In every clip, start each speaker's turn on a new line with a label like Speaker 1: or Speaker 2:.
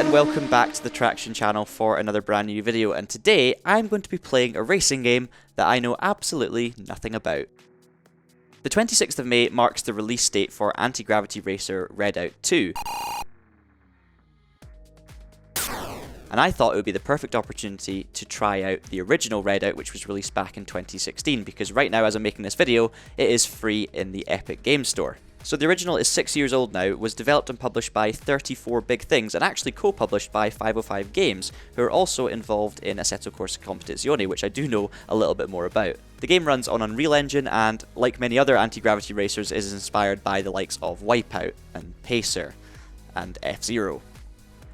Speaker 1: and welcome back to the Traxion channel for another brand new video, and today I'm going to be playing a racing game that I know absolutely nothing about. The 26th of May marks the release date for anti-gravity racer Redout 2. And I thought it would be the perfect opportunity to try out the original Redout, which was released back in 2016, because right now as I'm making this video, it is free in the Epic Games Store. So the original is 6 years old now, was developed and published by 34 Big Things, and actually co-published by 505 Games, who are also involved in Assetto Corsa Competizione, which I do know a little bit more about. The game runs on Unreal Engine and, like many other anti-gravity racers, is inspired by the likes of Wipeout, and Pacer, and F-Zero,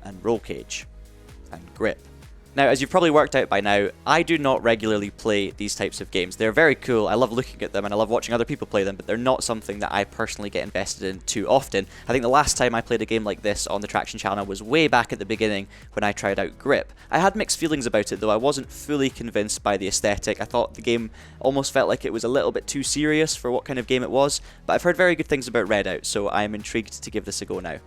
Speaker 1: and Roll Cage, and Grip. Now, as you've probably worked out by now, I do not regularly play these types of games. They're very cool, I love looking at them and I love watching other people play them, but they're not something that I personally get invested in too often. I think the last time I played a game like this on the Traxion channel was way back at the beginning when I tried out Grip. I had mixed feelings about it though. I wasn't fully convinced by the aesthetic. I thought the game almost felt like it was a little bit too serious for what kind of game it was, but I've heard very good things about Redout, so I am intrigued to give this a go now.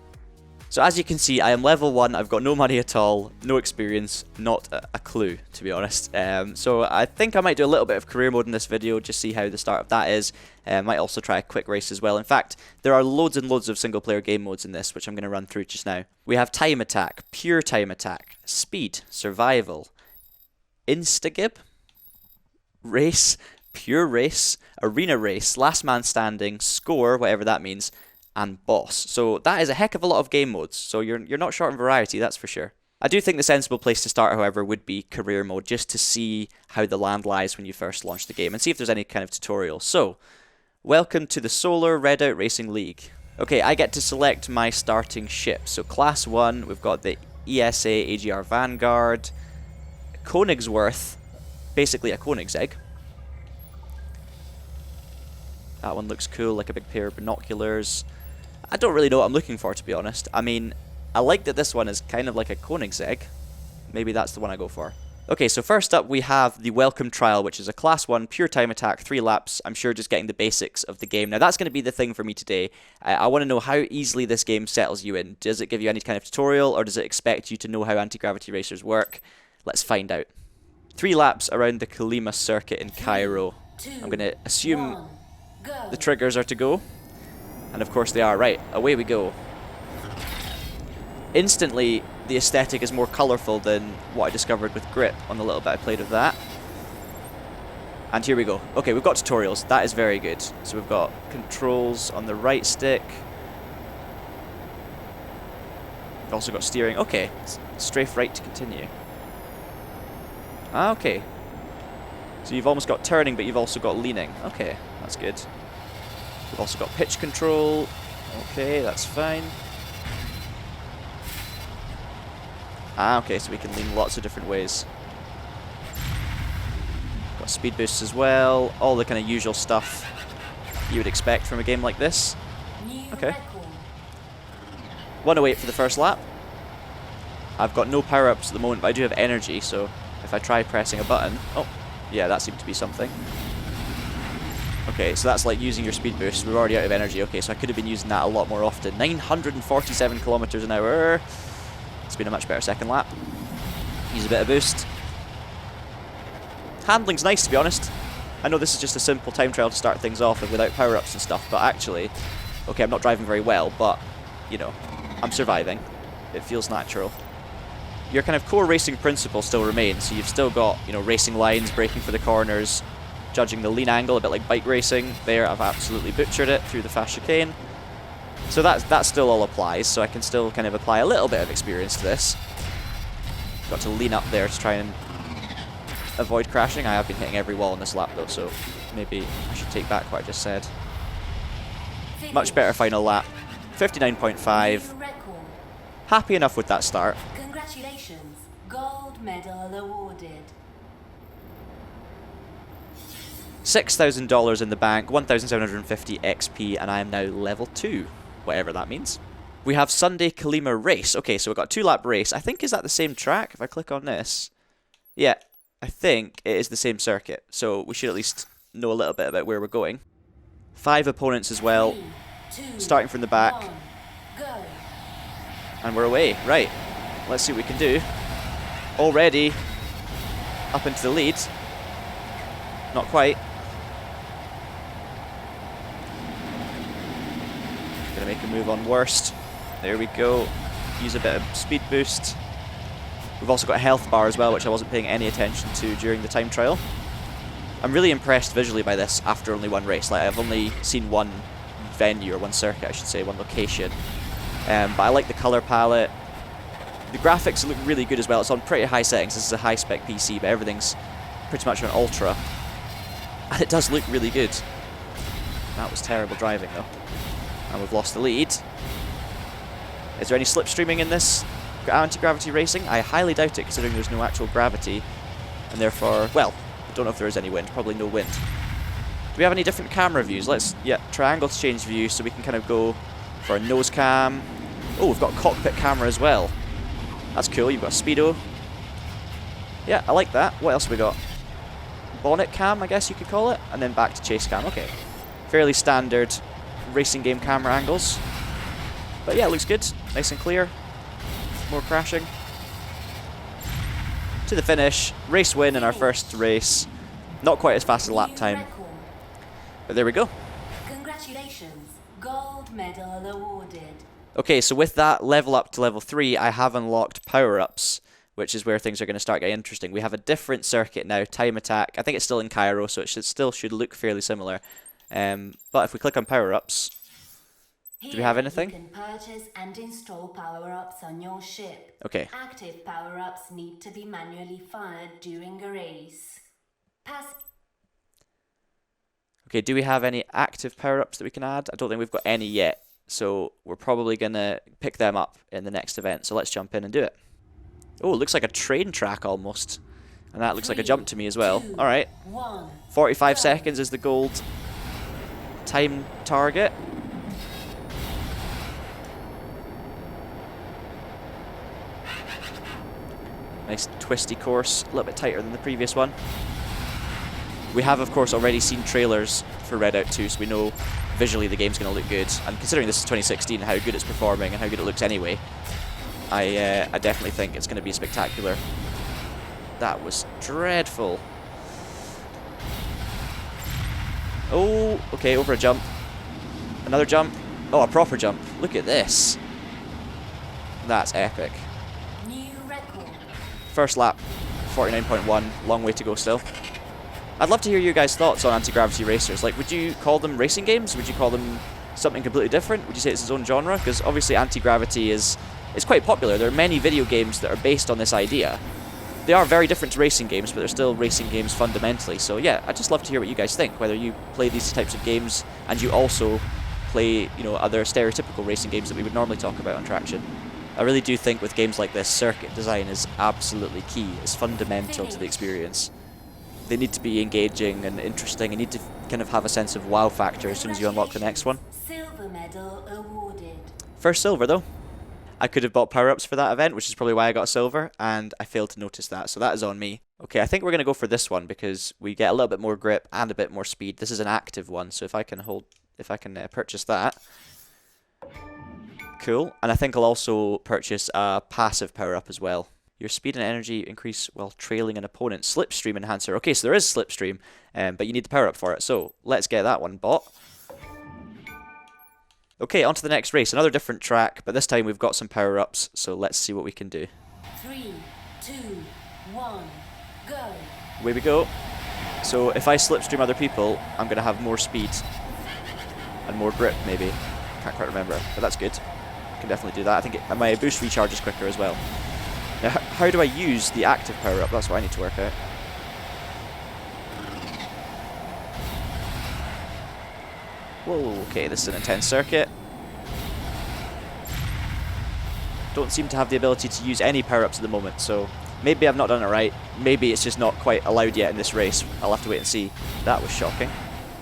Speaker 1: So as you can see, I am level 1, I've got no money at all, no experience, not a clue, to be honest. So I think I might do a little bit of career mode in this video, just see how the start of that is. Might also try a quick race as well. In fact, there are loads and loads of single player game modes in this, which I'm going to run through just now. We have time attack, pure time attack, speed, survival, instagib, race, pure race, arena race, last man standing, score, whatever that means, and boss. So that is a heck of a lot of game modes, so you're not short on variety, that's for sure. I do think the sensible place to start, however, would be career mode, just to see how the land lies when you first launch the game, and see if there's any kind of tutorial. So, welcome to the Solar Redout Racing League. Okay, I get to select my starting ship. So class 1, we've got the ESA AGR Vanguard, Königsworth, basically a Koenigsegg. That one looks cool, like a big pair of binoculars. I don't really know what I'm looking for, to be honest. I mean, I like that this one is kind of like a Koenigsegg. Maybe that's the one I go for. Okay, so first up we have the Welcome Trial, which is a class 1 pure time attack, 3 laps. I'm sure just getting the basics of the game. Now that's going to be the thing for me today. I want to know how easily this game settles you in. Does it give you any kind of tutorial, or does it expect you to know how anti-gravity racers work? Let's find out. 3 laps around the Calima circuit in Cairo. I'm going to assume the triggers are to go. And of course they are. Right, away we go. Instantly, the aesthetic is more colourful than what I discovered with Grip on the little bit I played of that. And here we go. Okay, we've got tutorials. That is very good. So we've got controls on the right stick. We've also got steering. Okay, strafe right to continue. Ah, okay. So you've almost got turning, but you've also got leaning. Okay, that's good. We've also got pitch control. Okay, that's fine. Ah, okay, so we can lean lots of different ways. Got speed boosts as well. All the kind of usual stuff you would expect from a game like this. Okay. 108 for the first lap. I've got no power-ups at the moment, but I do have energy, so if I try pressing a button... Oh, yeah, that seemed to be something. Okay, so that's like using your speed boost. We're already out of energy. Okay, so I could have been using that a lot more often. 947 kilometers an hour. It's been a much better second lap. Use a bit of boost. Handling's nice, to be honest. I know this is just a simple time trial to start things off without power-ups and stuff, but actually, okay, I'm not driving very well, but, you know, I'm surviving. It feels natural. Your kind of core racing principle still remains, so you've still got, you know, racing lines, braking for the corners, judging the lean angle, a bit like bike racing. There, I've absolutely butchered it through the fast chicane. So that still all applies, so I can still kind of apply a little bit of experience to this. Got to lean up there to try and avoid crashing. I have been hitting every wall in this lap though, so maybe I should take back what I just said. Much better final lap. 59.5. Happy enough with that start.
Speaker 2: Congratulations, gold medal awarded.
Speaker 1: $6,000 in the bank, 1,750 XP, and I am now level 2, whatever that means. We have Sunday Calima race. Okay, so we've got a 2-lap race. I think, is that the same track? If I click on this. Yeah, I think it is the same circuit, so we should at least know a little bit about where we're going. 5 opponents as well,
Speaker 2: 3, 2,
Speaker 1: starting from the back.
Speaker 2: 1, go.
Speaker 1: And we're away, right. Let's see what we can do. Already up into the lead. Not quite. Gonna make a move on worst. There we go. Use a bit of speed boost. We've also got a health bar as well, which I wasn't paying any attention to during the time trial. I'm really impressed visually by this after only one race. Like, I've only seen one venue, or one circuit I should say, one location. But I like the colour palette. The graphics look really good as well. It's on pretty high settings. This is a high spec PC, but everything's pretty much on ultra. And it does look really good. That was terrible driving though. And we've lost the lead. Is there any slipstreaming in this anti-gravity racing? I highly doubt it, considering there's no actual gravity. And therefore, well, I don't know if there is any wind. Probably no wind. Do we have any different camera views? Yeah, triangle to change view, so we can kind of go for a nose cam. Oh, we've got a cockpit camera as well. That's cool. You've got a speedo. Yeah, I like that. What else have we got? Bonnet cam, I guess you could call it. And then back to chase cam. Okay. Fairly standard racing game camera angles. But yeah, it looks good. Nice and clear. More crashing. To the finish. Race win in our first race. Not quite as fast as lap time. But there we go.
Speaker 2: Congratulations. Gold medal awarded.
Speaker 1: Okay, so with that level up to level 3, I have unlocked power-ups, which is where things are going to start getting interesting. We have a different circuit now, time attack. I think it's still in Cairo, so it still should look fairly similar. But if we click on power-ups, do we have anything?
Speaker 2: You can purchase and install power-ups on your ship.
Speaker 1: Okay.
Speaker 2: Active power-ups need to be manually fired during a race.
Speaker 1: Okay, do we have any active power-ups that we can add? I don't think we've got any yet, so we're probably going to pick them up in the next event. So let's jump in and do it. Oh, it looks like a train track almost. And that looks like a jump to me as well. Alright. 45 seconds is the gold time target. Nice twisty course, a little bit tighter than the previous one. We have, of course, already seen trailers for Redout 2, so we know visually the game's going to look good. And considering this is 2016, how good it's performing and how good it looks anyway, I definitely think it's going to be spectacular. That was dreadful. Oh, okay, over a jump. Another jump. Oh, a proper jump. Look at this. That's epic.
Speaker 2: New record.
Speaker 1: First lap, 49.1. Long way to go still. I'd love to hear your guys' thoughts on anti-gravity racers. Like, would you call them racing games? Would you call them something completely different? Would you say it's its own genre? Because obviously anti-gravity is quite popular. There are many video games that are based on this idea. They are very different to racing games, but they're still racing games fundamentally. So yeah, I'd just love to hear what you guys think. Whether you play these types of games and you also play, you know, other stereotypical racing games that we would normally talk about on Traxion. I really do think with games like this, circuit design is absolutely key. It's fundamental to the experience. They need to be engaging and interesting. You need to kind of have a sense of wow factor as soon as you unlock the next one.
Speaker 2: Silver medal awarded.
Speaker 1: First silver though. I could have bought power-ups for that event, which is probably why I got silver, and I failed to notice that, so that is on me. Okay, I think we're going to go for this one because we get a little bit more grip and a bit more speed. This is an active one, so if I can purchase that. Cool. And I think I'll also purchase a passive power-up as well. Your speed and energy increase while trailing an opponent. Slipstream enhancer. Okay, so there is slipstream, but you need the power-up for it. So let's get that one bought. Okay, on to the next race. Another different track, but this time we've got some power-ups, so let's see what we can do.
Speaker 2: 3, 2, 1, go.
Speaker 1: Away we go. So if I slipstream other people, I'm going to have more speed. And more grip, maybe. Can't quite remember, but that's good. I can definitely do that. I think my boost recharge is quicker as well. Now, how do I use the active power-up? That's what I need to work out. Whoa, okay, this is an intense circuit. Don't seem to have the ability to use any power-ups at the moment, so maybe I've not done it right. Maybe it's just not quite allowed yet in this race. I'll have to wait and see. That was shocking.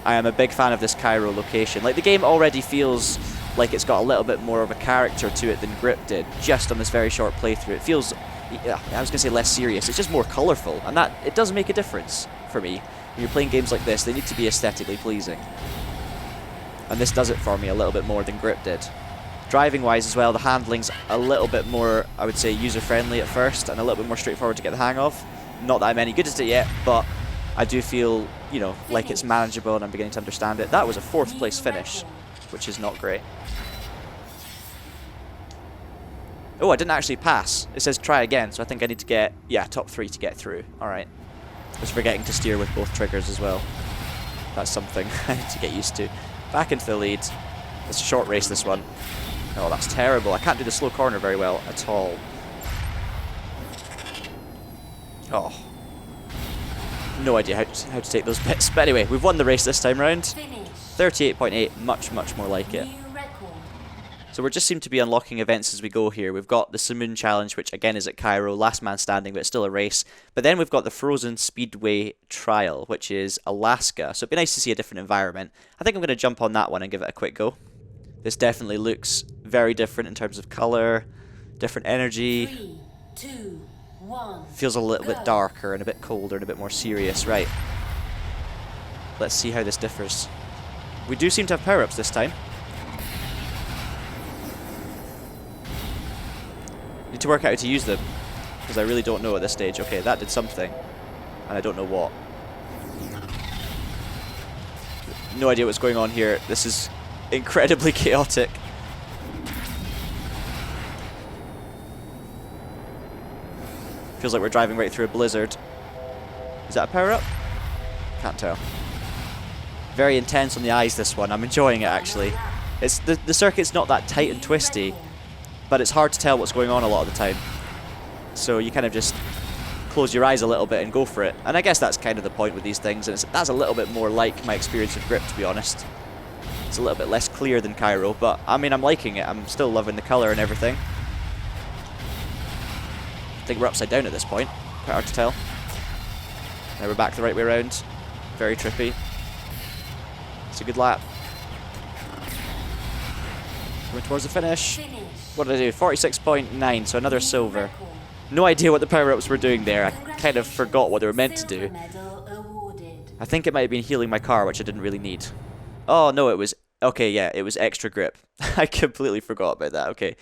Speaker 1: I am a big fan of this Cairo location. Like, the game already feels like it's got a little bit more of a character to it than Grip did, just on this very short playthrough. It feels, yeah, I was going to say less serious. It's just more colourful, and that, it does make a difference for me. When you're playing games like this, they need to be aesthetically pleasing. And this does it for me a little bit more than Grip did. Driving wise as well, the handling's a little bit more, I would say, user friendly at first and a little bit more straightforward to get the hang of. Not that I'm any good at it yet, but I do feel, you know, like it's manageable and I'm beginning to understand it. That was a 4th place finish, which is not great. Oh, I didn't actually pass. It says try again, so I think I need to get, yeah, top 3 to get through. Alright. Just forgetting to steer with both triggers as well. That's something I need to get used to. Back into the lead. It's a short race, this one. Oh, that's terrible. I can't do the slow corner very well at all. Oh. No idea how to take those bits. But anyway, we've won the race this time round. 38.8, much more like it. So we just seem to be unlocking events as we go here. We've got the Simoon Challenge, which again is at Cairo, last man standing, but it's still a race. But then we've got the Frozen Speedway Trial, which is Alaska. So it'd be nice to see a different environment. I think I'm going to jump on that one and give it a quick go. This definitely looks very different in terms of colour, different energy.
Speaker 2: 3, 2, 1.
Speaker 1: Feels a little bit darker and a bit colder and a bit more serious. Right. Let's see how this differs. We do seem to have power-ups this time. Need to work out how to use them, because I really don't know at this stage. Okay, that did something, and I don't know what. No idea what's going on here. This is incredibly chaotic. Feels like we're driving right through a blizzard. Is that a power-up? Can't tell. Very intense on the eyes, this one. I'm enjoying it, actually. It's the circuit's not that tight and twisty, but it's hard to tell what's going on a lot of the time. So you kind of just close your eyes a little bit and go for it. And I guess that's kind of the point with these things, and that's a little bit more like my experience with Grip, to be honest. It's a little bit less clear than Cairo, but I mean, I'm liking it. I'm still loving the colour and everything. I think we're upside down at this point. Quite hard to tell. Now we're back the right way around. Very trippy. It's a good lap. Going towards the finish. What did I do? 46.9, so another silver. No idea what the power-ups were doing there. I kind of forgot what they were meant to do. I think it might have been healing my car, which I didn't really need. Oh, no, it was... Okay, yeah, it was extra grip. I completely forgot about that. Okay,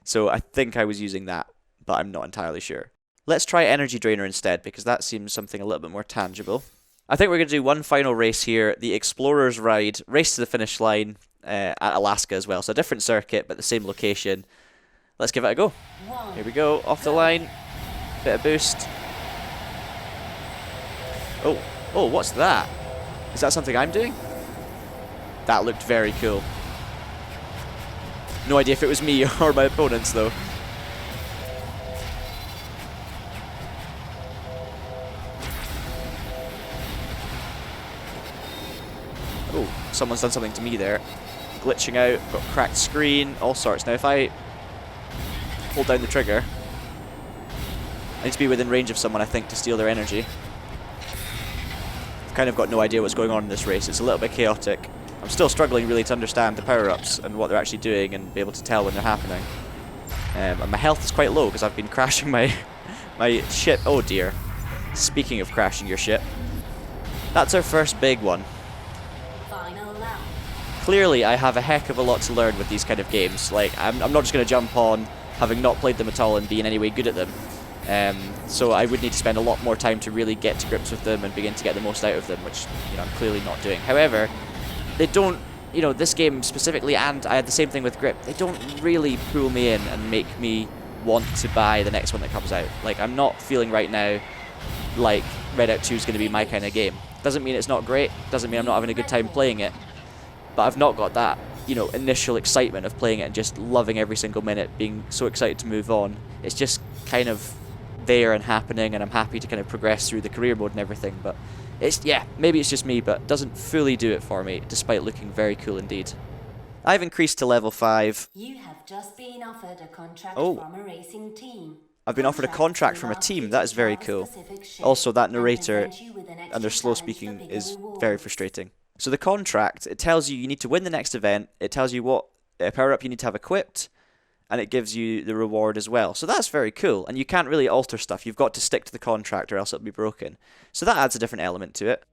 Speaker 1: so I think I was using that, but I'm not entirely sure. Let's try Energy Drainer instead, because that seems something a little bit more tangible. I think we're going to do one final race here, the Explorer's Ride, race to the finish line at Alaska as well. So a different circuit, but the same location. Let's give it a go. Here we go, off the line, bit of boost. Oh, what's that? Is that something I'm doing? That looked very cool. No idea if it was me or my opponents though. Oh, someone's done something to me there. Glitching out, got cracked screen, all sorts. Now if I hold down the trigger, I need to be within range of someone, I think, to steal their energy. I've kind of got no idea what's going on in this race. It's a little bit chaotic. I'm still struggling really to understand the power-ups and what they're actually doing and be able to tell when they're happening. And my health is quite low because I've been crashing my ship. Oh dear. Speaking of crashing your ship, that's our first big one. Clearly, I have a heck of a lot to learn with these kind of games. Like, I'm not just going to jump on, having not played them at all and be in any way good at them. So I would need to spend a lot more time to really get to grips with them and begin to get the most out of them, which, you know, I'm clearly not doing. However, they don't, you know, this game specifically, and I had the same thing with Grip, they don't really pull me in and make me want to buy the next one that comes out. Like, I'm not feeling right now like Redout 2 is going to be my kind of game. Doesn't mean it's not great, doesn't mean I'm not having a good time playing it, but I've not got that, you know, initial excitement of playing it and just loving every single minute, being so excited to move on. It's just kind of there and happening, and I'm happy to kind of progress through the career mode and everything, but it's, yeah, maybe it's just me, but it doesn't fully do it for me, despite looking very cool indeed. I've increased to level 5.
Speaker 2: You have just been offered a contract
Speaker 1: Oh.
Speaker 2: from a racing team.
Speaker 1: I've been offered a contract from a team. That is very cool. Also, that narrator and their slow speaking is very frustrating. So the contract, it tells you need to win the next event, it tells you what power-up you need to have equipped, and it gives you the reward as well. So that's very cool, and you can't really alter stuff. You've got to stick to the contract or else it'll be broken. So that adds a different element to it.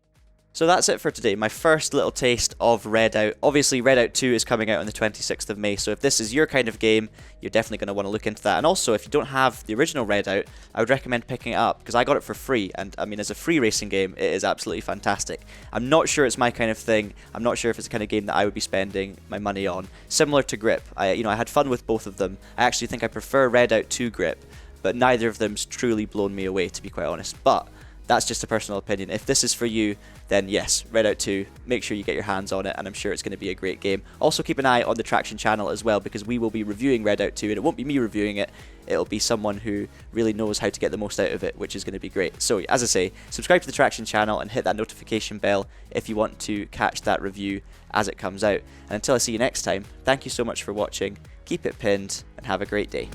Speaker 1: So that's it for today, my first little taste of Redout. Obviously Redout 2 is coming out on the 26th of May, so if this is your kind of game, you're definitely going to want to look into that. And also, if you don't have the original Redout, I would recommend picking it up, because I got it for free, and I mean, as a free racing game, it is absolutely fantastic. I'm not sure it's my kind of thing, I'm not sure if it's the kind of game that I would be spending my money on. Similar to Grip, I had fun with both of them. I actually think I prefer Redout to Grip, but neither of them's truly blown me away, to be quite honest. But that's just a personal opinion. If this is for you, then yes, Redout 2, make sure you get your hands on it, and I'm sure it's going to be a great game. Also keep an eye on the Traxion channel as well, because we will be reviewing Redout 2, and it won't be me reviewing it, it'll be someone who really knows how to get the most out of it, which is going to be great. So as I say, subscribe to the Traxion channel and hit that notification bell if you want to catch that review as it comes out. And until I see you next time, thank you so much for watching, keep it pinned, and have a great day.